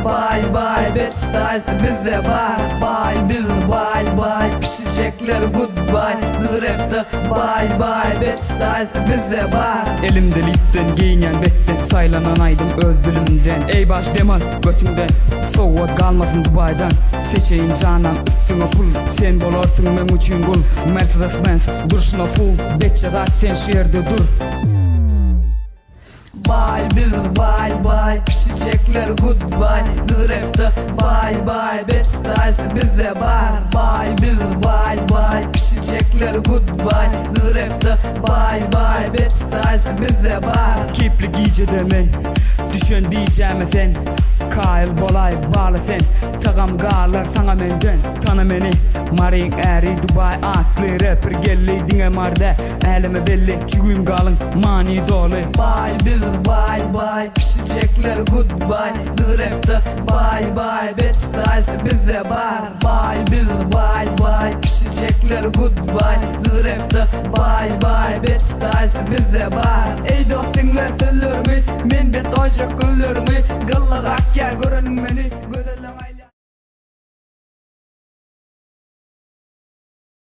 Bay bay bad style bize var. Bay biz bay bay pişecekler goodbye. Biz rapte bay bay bad style bize var. Elimde lipten giyinen betten saylanan aydım öz dilimden. Ey baş demal götümden soğuk kalmasın Dubai'dan. Seçeyin canan üstüne full sen bolarsın men üçün gul. Mercedes Benz duruşuna full betçe sen şu yerde dur. Bay biz bay bay pişecekler goodbye. Biz rapte bay bay bad style bize var. Bay biz bay bay pişecekler goodbye. Biz rapte bay bay bad style bize var. Kipli giyce demen düşen diyeceğime sen. Kail bolay bağlı sen. Tağam garlar sana menden. Tanı meni Marin eri Dubai atlı rapper gelli dine marda. Elime belli çüğüm galın mani dolu. Bay biz bay bay pişecekler goodbye. Biz rapte bay bay bad style bize var. Bay biz bay bay pişecekler goodbye. Biz rapte bay bay bad style bize var. Ey dostum lan söylerimi men bet oşak güllerimi. Galla gakya görenin meni.